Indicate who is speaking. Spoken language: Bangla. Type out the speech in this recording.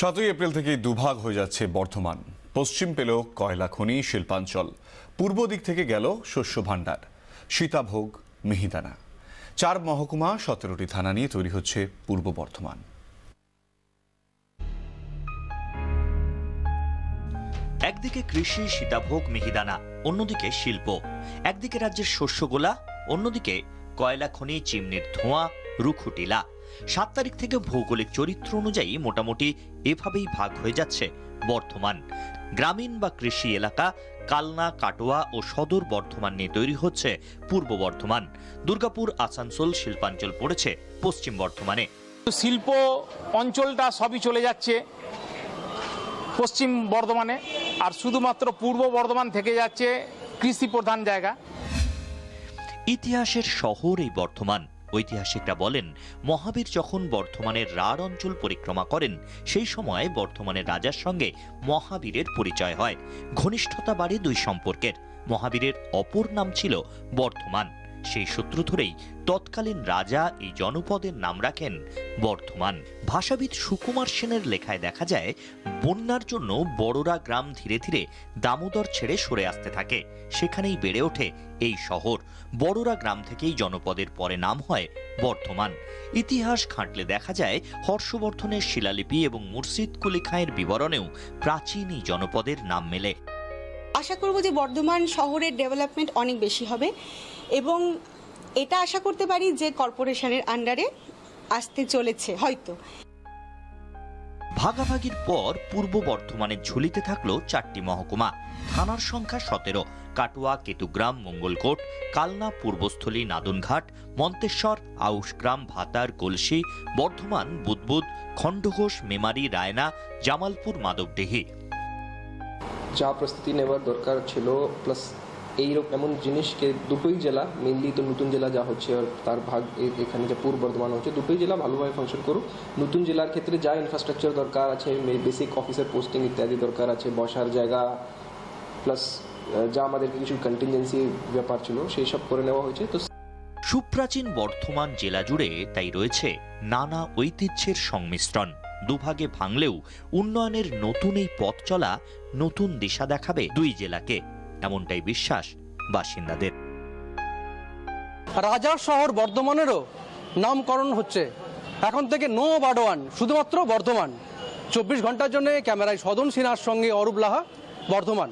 Speaker 1: 7 এপ্রিল থেকে দুভাগ হয়ে যাচ্ছে বর্ধমান। পশ্চিম পেল কয়লা খনি শিল্পাঞ্চল, পূর্ব দিক থেকে গেল শস্য ভাণ্ডার, সীতাভোগ, মিহিদানা। 4 মহকুমা 17টি থানা নিয়ে তৈরি হচ্ছে পূর্ব বর্ধমান।
Speaker 2: একদিকে কৃষি, সীতাভোগ, মিহিদানা, অন্যদিকে শিল্প। একদিকে রাজ্যের শস্যগোলা, অন্যদিকে কয়লা খনি, চিমনির ধোঁয়া, রুখু টিলা। 7 তারিখ থেকে ভৌগোলিক চরিত্র অনুযায়ী মোটামুটি এভাবেই ভাগ হয়ে যাচ্ছে বর্ধমান। গ্রামীণ বা কৃষি এলাকা কালনা, কাটোয়া ও সদর বর্ধমান নিয়ে তৈরি হচ্ছে পূর্ব বর্ধমান। দুর্গাপুর, আসানসোল শিল্পাঞ্চল পড়েছে পশ্চিম বর্ধমানে।
Speaker 3: শিল্প অঞ্চলটা সবই চলে যাচ্ছে পশ্চিম বর্ধমানে, আর শুধুমাত্র পূর্ব বর্ধমান থেকে যাচ্ছে কৃষি প্রধান জায়গা।
Speaker 2: ইতিহাসের শহর এই বর্ধমান। ঐতিহাসিকরা বলেন, মহাবীর যখন বর্ধমানের রাঢ় অঞ্চল পরিক্রমা করেন, সেই সময় বর্ধমানের রাজার সঙ্গে মহাবীরের পরিচয় হয়। ঘনিষ্ঠতা বাড়ে দুই সম্পর্কের। মহাবীরের অপর নাম ছিল বর্ধমান। সেই সূত্র ধরেই তৎকালীন রাজা এই জনপদের নাম রাখেন বর্ধমান। ভাষাবিদ সুকুমার সেনের লেখায় দেখা যায়, বন্যার জন্য বড়রা গ্রাম ধীরে ধীরে দামোদর ছেড়ে সরে আসতে থাকে। সেখানেই বেড়ে ওঠে এই শহর। বড়রা গ্রাম থেকেই জনপদের পরে নাম হয় বর্ধমান। ইতিহাস ঘাঁটলে দেখা যায়, হর্ষবর্ধনের শিলালিপি এবং মুর্শিদ কুলি খাঁয়ের বিবরণেও প্রাচীন এই জনপদের নাম মেলে।
Speaker 4: আশা করব যে বর্ধমান শহরের ডেভেলপমেন্ট অনেক বেশি হবে এবং এটা আশা করতে পারি যে কর্পোরেশনের আন্ডারে আসতে চলেছে হয়তো।
Speaker 2: ভাগাভাগির পর পূর্ব বর্ধমানের ঝুলিতে থাকলো 4টি মহকুমা। থানার সংখ্যা 17। কাটোয়া, কেতুগ্রাম, মঙ্গলকোট, কালনা, পূর্বস্থলী, নাদনঘাট, মন্তেশ্বর, আউশগ্রাম, ভাতার, গলসি, বর্ধমান, বুদবুদ, খণ্ডঘোষ, মেমারি, রায়না, জামালপুর, মাধবডিহি।
Speaker 5: যা প্রস্তুতি নেওয়ার দরকার ছিল, প্লাস এমন জিনিসকে দুটোই জেলা, মেনলি তো নতুন জেলা যা হচ্ছে তার ভাগ এখানে যে পূর্ব বর্ধমান হচ্ছে, দুটোই জেলা ভালোভাবে ফাংশন করুক। নতুন জেলার ক্ষেত্রে যা ইনফ্রাস্ট্রাকচার দরকার আছে, বেসিক অফিসার পোস্টিং ইত্যাদি দরকার আছে, বসার জায়গা, প্লাস যা আমাদের কিছু কন্টিনজেন্সি ব্যাপার ছিল সেই সব করে নেওয়া হয়েছে। তো
Speaker 2: সুপ্রাচীন বর্ধমান জেলা জুড়ে তাই রয়েছে নানা ঐতিহ্যের সংমিশ্রণ। দুভাগে ভাঙলেও উন্নয়নের নতুন এই পথ চলা নতুন দিশা দেখাবে দুই জেলাকে, এমনটাই বিশ্বাস বাসিন্দাদের।
Speaker 6: রাজার শহর বর্ধমানেরও নামকরণ হচ্ছে। এখন থেকে নো বাডোয়ান, শুধুমাত্র বর্ধমান। 24 ঘন্টার জন্য ক্যামেরায় সদন সিনহার সঙ্গে অরূপ লাহা, বর্ধমান।